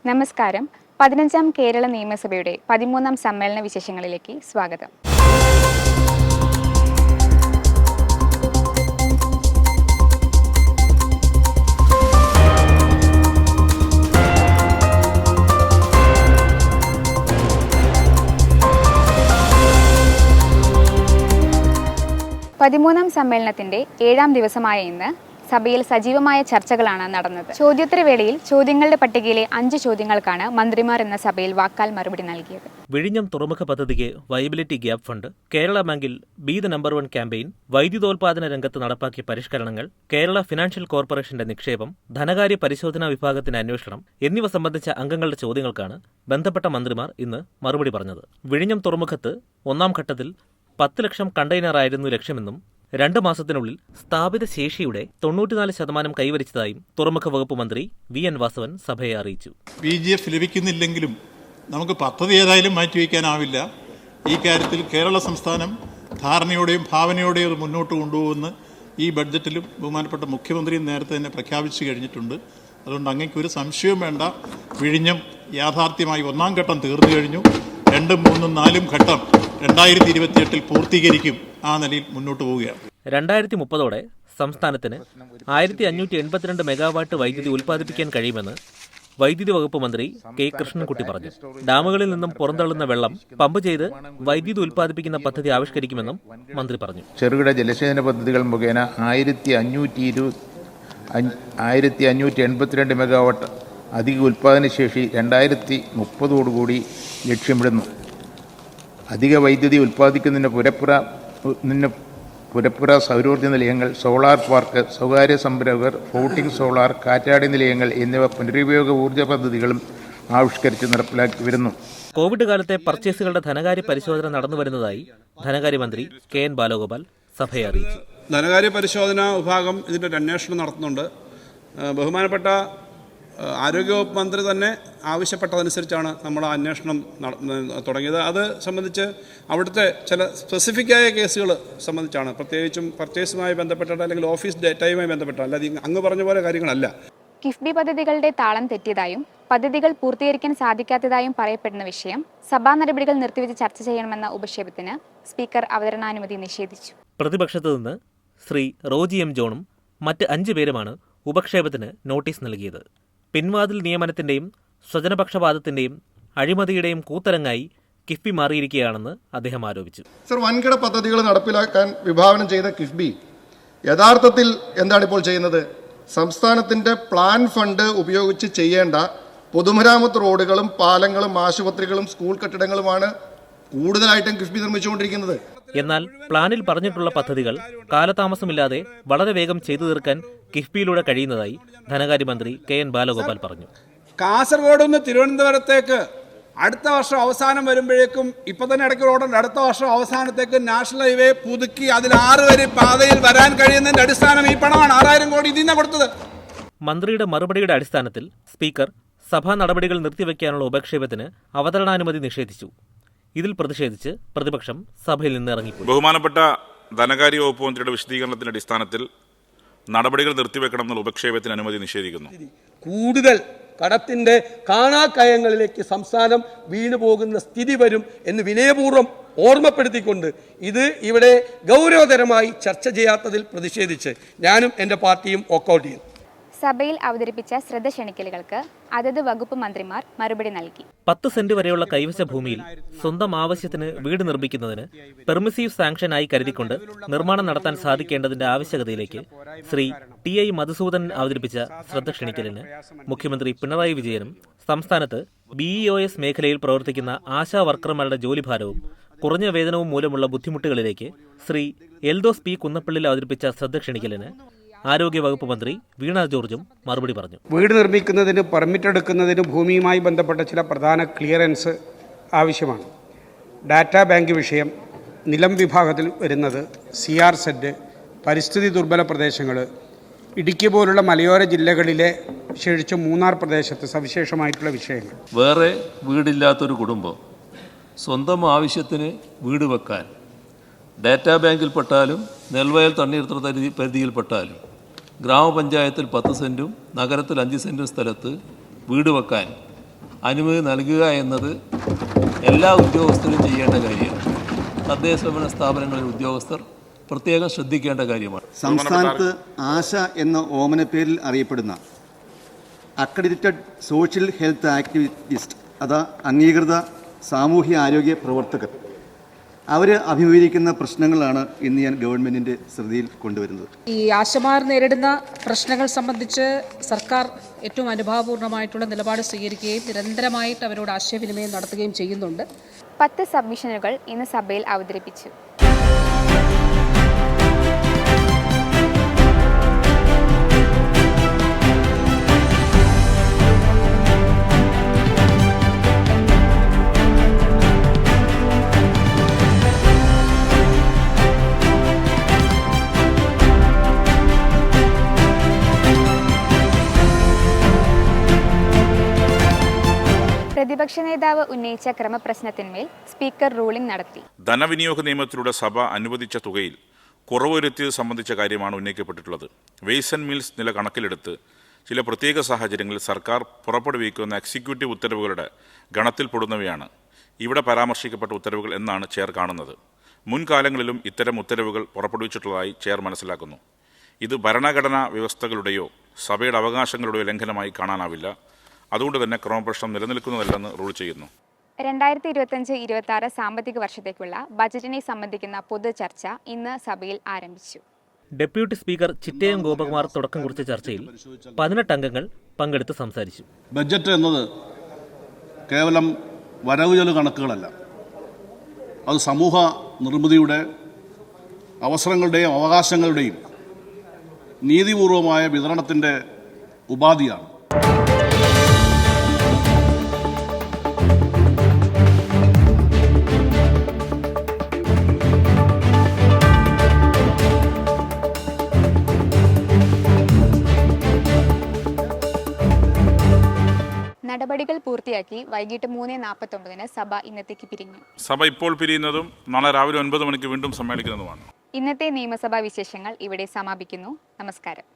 നമസ്കാരം. 15ാം കേരള നിയമസഭയുടെ 13ാം സമ്മേളന വിശേഷങ്ങളിലേക്ക് സ്വാഗതം. പതിമൂന്നാം സമ്മേളനത്തിന്റെ 7ാം ദിവസമായ ഇന്ന് സഭയിൽ സജീവമായ ചർച്ചകളാണ് നടന്നത്. ചോദ്യോത്തരവേളയിൽ ചോദ്യങ്ങളുടെ പട്ടികയിലെ 5 ചോദ്യങ്ങൾക്കാണ് മന്ത്രിമാർ എന്ന സഭയിൽ വാക്കാൽ മറുപടി നൽകിയത്. വിഴിഞ്ഞം തുറമുഖ പദ്ധതിക്ക് വയബിലിറ്റി ഗ്യാപ് ഫണ്ട്, കേരള ബാങ്കിൽ ബി ദ നമ്പർ 1 ക്യാമ്പയിൻ, വൈദ്യുതോൽപാദന രംഗത്ത് നടപ്പാക്കിയ പരിഷ്കരണങ്ങൾ, കേരള ഫിനാൻഷ്യൽ കോർപ്പറേഷന്റെ നിക്ഷേപം, ധനകാര്യ പരിശോധനാ വിഭാഗത്തിന്റെ അന്വേഷണം എന്നിവ സംബന്ധിച്ച അംഗങ്ങളുടെ ചോദ്യങ്ങൾക്കാണ് ബന്ധപ്പെട്ട മന്ത്രിമാർ ഇന്ന് മറുപടി പറഞ്ഞത്. വിഴിഞ്ഞം തുറമുഖത്ത് 1ാം ഘട്ടത്തിൽ 10 ലക്ഷം കണ്ടെയ്നറായിരുന്നു ലക്ഷ്യമെന്നും 2 മാസത്തിനുള്ളിൽ സ്ഥാപിത ശേഷിയുടെ 94% കൈവരിച്ചതായും തുറമുഖ വകുപ്പ് മന്ത്രി വി എൻ വാസവൻ സഭയെ അറിയിച്ചു. PGF ലഭിക്കുന്നില്ലെങ്കിലും നമുക്ക് പദ്ധതി ഏതായാലും മാറ്റിവെക്കാനാവില്ല. ഈ കാര്യത്തിൽ കേരള സംസ്ഥാനം ധാരണയോടെയും ഭാവനയോടെയും അത് മുന്നോട്ട് കൊണ്ടുപോകുമെന്ന് ഈ ബഡ്ജറ്റിലും ബഹുമാനപ്പെട്ട മുഖ്യമന്ത്രിയും നേരത്തെ തന്നെ പ്രഖ്യാപിച്ചു കഴിഞ്ഞിട്ടുണ്ട്. അതുകൊണ്ട് അങ്ങേക്കൊരു സംശയവും വേണ്ട. വിഴിഞ്ഞം യാഥാർത്ഥ്യമായി 1ാം ഘട്ടം തീർന്നു കഴിഞ്ഞു. 2, 3, 4 ഘട്ടം 2028 പൂർത്തീകരിക്കും. ആ നിലയിൽ മുന്നോട്ട് പോവുകയാണ്. 2030 സംസ്ഥാനത്തിന് 1582 മെഗാവാട്ട് വൈദ്യുതി ഉൽപ്പാദിപ്പിക്കാൻ കഴിയുമെന്ന് വൈദ്യുതി വകുപ്പ് മന്ത്രി കെ കൃഷ്ണൻകുട്ടി പറഞ്ഞു. ഡാമുകളിൽ നിന്നും പുറന്തള്ളുന്ന വെള്ളം പമ്പ് ചെയ്ത് വൈദ്യുതി ഉൽപ്പാദിപ്പിക്കുന്ന പദ്ധതി ആവിഷ്കരിക്കുമെന്നും മന്ത്രി പറഞ്ഞു. ചെറുകിട ജലസേചന പദ്ധതികൾ മുഖേന 1582 മെഗാവാട്ട് അധിക ഉൽപ്പാദനശേഷി 2030 ലക്ഷ്യമിടുന്നു. അധിക വൈദ്യുതി ഉൽപ്പാദിക്കുന്നതിന് പുരപ്പുറ സൗരോർജ്ജ നിലയങ്ങൾ, സോളാർ പാർക്ക്, സ്വകാര്യ സംരംഭകർ, ഫ്ലോട്ടിംഗ് സോളാർ, കാറ്റാടി നിലയങ്ങൾ എന്നിവ പുനരുപയോഗ ഊർജ്ജ പദ്ധതികളും ആവിഷ്കരിച്ച് നടപ്പിലാക്കി വരുന്നു. കോവിഡ് കാലത്തെ പർച്ചേസുകളുടെ ധനകാര്യ പരിശോധന നടന്നുവരുന്നതായി ധനകാര്യമന്ത്രി കെ എൻ ബാലഗോപാൽ സഭയെ അറിയിച്ചു. ധനകാര്യ പരിശോധനാ വിഭാഗം ഇതിൻ്റെ ഒരു അന്വേഷണം നടത്തുന്നുണ്ട്. ബഹുമാനപ്പെട്ട ആരോഗ്യവകുപ്പ് മന്ത്രി തന്നെ ആവശ്യപ്പെട്ടതനുസരിച്ചാണ് നമ്മൾ അന്വേഷണം തുടങ്ങിയത്. അത് സംബന്ധിച്ച് അവിടുത്തെ ചില സ്പെസിഫിക്കായ കേസുകൾ സംബന്ധിച്ചാണ്, പ്രത്യേകിച്ചും പർച്ചേസുമായി ബന്ധപ്പെട്ടിട്ട് അല്ലെങ്കിൽ ഓഫീസ് ഡേറ്റയുമായി ബന്ധപ്പെട്ട, അല്ലാതെ അങ്ങ് പറഞ്ഞ പോലെ കാര്യങ്ങളല്ല. കിഫ്ബി പദ്ധതികളുടെ താളം തെറ്റിയതായും പദ്ധതികൾ പൂർത്തീകരിക്കാൻ സാധിക്കാത്തതായും പറയപ്പെടുന്ന വിഷയം സഭാ നടപടികൾ നിർത്തിവെച്ച് ചർച്ച ചെയ്യണമെന്ന ഉപക്ഷേപത്തിന് സ്പീക്കർ അവതരണാനുമതി നിഷേധിച്ചു. പ്രതിപക്ഷത്തു നിന്ന് ശ്രീ റോജി എം ജോണും മറ്റ് 5 പേരുമാണ് ഉപക്ഷേപത്തിന് നോട്ടീസ് നൽകിയത്. പിൻവാതിൽ നിയമനത്തിന്റെയും സ്വജനപക്ഷപാതത്തിന്റെയും അഴിമതിയുടെയും കൂത്തരങ്ങായി കിഫ്ബി മാറിയിരിക്കുകയാണെന്ന് അദ്ദേഹം ആരോപിച്ചു. സർ, വൻകിട പദ്ധതികൾ നടപ്പിലാക്കാൻ വിഭാവനം ചെയ്ത കിഫ്ബി യഥാർത്ഥത്തിൽ എന്താണ് ഇപ്പോൾ ചെയ്യുന്നത്? സംസ്ഥാനത്തിന്റെ പ്ലാൻ ഫണ്ട് ഉപയോഗിച്ച് ചെയ്യേണ്ട പൊതുമരാമത്ത് റോഡുകളും പാലങ്ങളും ആശുപത്രികളും സ്കൂൾ കെട്ടിടങ്ങളുമാണ് കൂടുതലായിട്ടും കിഫ്ബി നിർമ്മിച്ചുകൊണ്ടിരിക്കുന്നത്. എന്നാൽ പ്ലാനിൽ പറഞ്ഞിട്ടുള്ള പദ്ധതികൾ കാലതാമസമില്ലാതെ വളരെ വേഗം ചെയ്തു തീർക്കാൻ കിഫ്ബിയിലൂടെ കഴിയുന്നതായി ധനകാര്യമന്ത്രി കെ എൻ ബാലഗോപാൽ പറഞ്ഞു. കാസർഗോഡ് നിന്ന് തിരുവനന്തപുരത്തേക്ക് അടുത്ത വർഷം അവസാനം വരുമ്പോഴേക്കും, ഇപ്പൊ തന്നെ ഇടയ്ക്ക് റോഡുണ്ട്, അടുത്ത വർഷം അവസാനത്തേക്ക് നാഷണൽ ഹൈവേ പുതുക്കി അതിൽ 6 വരി പാതയിൽ വരാൻ കഴിയുന്നതിന്റെ അടിസ്ഥാനം ഈ പണമാണ്. 6000 കോടി ഇതിൽ നിന്നാണ് കൊടുത്തത്. മന്ത്രിയുടെ മറുപടിയുടെ അടിസ്ഥാനത്തിൽ സ്പീക്കർ സഭാ നടപടികൾ നിർത്തിവെക്കാനുള്ള ഉപക്ഷേപത്തിന് അവതരണാനുമതി നിഷേധിച്ചു. ഇതിൽ പ്രതിഷേധിച്ച് പ്രതിപക്ഷം സഭയിൽ നിന്ന് ഇറങ്ങിപ്പോയി. ബഹുമാനപ്പെട്ട ധനകാര്യ വകുപ്പ് മന്ത്രിയുടെ വിശദീകരണത്തിന്റെ അടിസ്ഥാനത്തിൽ നടപടികൾ നിർത്തിവെക്കണം എന്നുള്ള ഉപക്ഷേപത്തിന് അനുമതി നിഷേധിക്കുന്നു. കൂടുതൽ കടത്തിന്റെ കാണാക്കയങ്ങളിലേക്ക് സംസ്ഥാനം വീണുപോകുന്ന സ്ഥിതി വരും എന്ന് വിനയപൂർവ്വം ഓർമ്മപ്പെടുത്തിക്കൊണ്ട് ഇത് ഇവിടെ ഗൗരവതരമായി ചർച്ച ചെയ്യാത്തതിൽ പ്രതിഷേധിച്ച് ഞാനും എൻ്റെ പാർട്ടിയും വോക്കൗട്ട് ചെയ്യും. സഭയിൽ അവതരിപ്പിച്ച ശ്രദ്ധ ക്ഷണിക്കലുകൾക്ക് അതത് വകുപ്പ് മന്ത്രിമാർ മറുപടി നൽകി. 10 സെന്റ് വരെയുള്ള കൈവശ ഭൂമിയിൽ സ്വന്തം ആവശ്യത്തിന് വീട് നിർമ്മിക്കുന്നതിന് പെർമിസീവ് സാങ്ഷനായി കരുതിക്കൊണ്ട് നിർമ്മാണം നടത്താൻ സാധിക്കേണ്ടതിന്റെ ആവശ്യകതയിലേക്ക് ശ്രീ TI മധുസൂദൻ അവതരിപ്പിച്ച ശ്രദ്ധ ക്ഷണിക്കലിന് മുഖ്യമന്ത്രി പിണറായി വിജയനും സംസ്ഥാനത്ത് BEOS മേഖലയിൽ പ്രവർത്തിക്കുന്ന ആശാ വർക്കർമാരുടെ ജോലിഭാരവും കുറഞ്ഞ വേതനവും മൂലമുള്ള ബുദ്ധിമുട്ടുകളിലേക്ക് ശ്രീ എൽദോസ് P കുന്നപ്പള്ളിൽ അവതരിപ്പിച്ച ശ്രദ്ധ ക്ഷണിക്കലിന് ആരോഗ്യവകുപ്പ് മന്ത്രി വീണ ജോർജും മറുപടി പറഞ്ഞു. വീട് നിർമ്മിക്കുന്നതിന് പെർമിറ്റ് എടുക്കുന്നതിന് ഭൂമിയുമായി ബന്ധപ്പെട്ട ചില പ്രധാന ക്ലിയറൻസ് ആവശ്യമാണ്. ഡാറ്റാ ബാങ്ക് വിഷയം, നിലം വിഭാഗത്തിൽ വരുന്നത്, CR-Z, പരിസ്ഥിതി ദുർബല പ്രദേശങ്ങൾ, ഇടുക്കി പോലുള്ള മലയോര ജില്ലകളിലെ വിശേഷിച്ച് മൂന്നാർ പ്രദേശത്ത് സവിശേഷമായിട്ടുള്ള വിഷയങ്ങൾ. വേറെ വീടില്ലാത്തൊരു കുടുംബം സ്വന്തം ആവശ്യത്തിന് വീട് വെക്കാൻ ഡാറ്റാ ബാങ്കിൽപ്പെട്ടാലും നെൽവയൽ തണ്ണീർത്തട പരിധിയിൽപ്പെട്ടാലും ഗ്രാമപഞ്ചായത്തിൽ 10 സെൻറ്റും നഗരത്തിൽ 5 സെൻറ്റും സ്ഥലത്ത് വീട് വെക്കാൻ അനുമതി നൽകുക എന്നത് എല്ലാ ഉദ്യോഗസ്ഥരും ചെയ്യേണ്ട കാര്യമാണ്. തദ്ദേശ ഭരണ സ്ഥാപനങ്ങളിലെ ഉദ്യോഗസ്ഥർ പ്രത്യേകം ശ്രദ്ധിക്കേണ്ട കാര്യമാണ്. സംസ്ഥാനത്ത് ആശ എന്ന ഓമനപ്പേരിൽ അറിയപ്പെടുന്ന അക്രഡിറ്റഡ് സോഷ്യൽ ഹെൽത്ത് ആക്ടിവിസ്റ്റ് അഥവാ അംഗീകൃത സാമൂഹ്യ ആരോഗ്യ പ്രവർത്തകർ അവർ അഭിമുഖീകരിക്കുന്ന പ്രശ്നങ്ങളാണ് ഇന്ന് ഞാൻ ഗവൺമെൻറ്റിൻ്റെ ശ്രദ്ധയിൽ കൊണ്ടുവരുന്നത്. ഈ ആശമാർ നേരിടുന്ന പ്രശ്നങ്ങൾ സംബന്ധിച്ച് സർക്കാർ ഏറ്റവും അനുഭാവപൂർണ്ണമായിട്ടുള്ള നിലപാട് സ്വീകരിക്കുകയും നിരന്തരമായിട്ട് അവരോട് ആശയവിനിമയം നടത്തുകയും ചെയ്യുന്നുണ്ട്. 10 സബ്മിഷനുകൾ ഇന്ന് സഭയിൽ അവതരിപ്പിച്ചു. പ്രതിപക്ഷ നേതാവ് ഉന്നയിച്ച ക്രമപ്രശ്നത്തിന്മേൽ സ്പീക്കർ റൂളിംഗ് നടത്തി. ധനവിനിയോഗ നിയമത്തിലൂടെ സഭ അനുവദിച്ച തുകയിൽ കുറവ് വരുത്തിയത് സംബന്ധിച്ച കാര്യമാണ് ഉന്നയിക്കപ്പെട്ടിട്ടുള്ളത്. വെയ്സ് ആൻഡ് മീൽസ് നില കണക്കിലെടുത്ത് ചില പ്രത്യേക സാഹചര്യങ്ങളിൽ സർക്കാർ പുറപ്പെടുവിക്കുന്ന എക്സിക്യൂട്ടീവ് ഉത്തരവുകളുടെ ഗണത്തിൽപ്പെടുന്നവയാണ് ഇവിടെ പരാമർശിക്കപ്പെട്ട ഉത്തരവുകൾ എന്നാണ് ചെയർ കാണുന്നത്. മുൻകാലങ്ങളിലും ഇത്തരം ഉത്തരവുകൾ പുറപ്പെടുവിച്ചിട്ടുള്ളതായി ചെയർ മനസ്സിലാക്കുന്നു. ഇത് ഭരണഘടനാ വ്യവസ്ഥകളുടെയോ സഭയുടെ അവകാശങ്ങളുടെയോ ലംഘനമായി കാണാനാവില്ല. അതുകൊണ്ട് തന്നെ ക്രമപ്രശ്നം നിലനിൽക്കുന്നതല്ലെന്ന് റൂൾ ചെയ്യുന്നു. 2025-26 സാമ്പത്തിക വർഷത്തേക്കുള്ള ബജറ്റിനെ സംബന്ധിക്കുന്ന പൊതു ചർച്ച ഇന്ന് സഭയിൽ ആരംഭിച്ചു. ഡെപ്യൂട്ടി സ്പീക്കർ ചിറ്റയം ഗോപകുമാർ തുടക്കം കുറിച്ച ചർച്ചയിൽ 18 അംഗങ്ങൾ പങ്കെടുത്ത് സംസാരിച്ചു. ബഡ്ജറ്റ് എന്നത് കേവലം വരവ് ചെലവ് കണക്കുകളല്ല, അത് സമൂഹ നിർമ്മിതിയുടെ അവസരങ്ങളുടെയും അവകാശങ്ങളുടെയും നീതിപൂർവമായ വിതരണത്തിൻ്റെ ഉപാധിയാണ്. നടപടികൾ പൂർത്തിയാക്കി വൈകിട്ട് 3:49 സഭ ഇന്നത്തേക്ക് പിരിഞ്ഞു. സഭ ഇപ്പോൾ പിരിയുന്നതും നാളെ രാവിലെ 9 മണിക്ക് വീണ്ടും സമ്മേളിക്കുന്നതുമാണ്. ഇന്നത്തെ നിയമസഭാ വിശേഷങ്ങൾ ഇവിടെ സമാപിക്കുന്നു. നമസ്കാരം.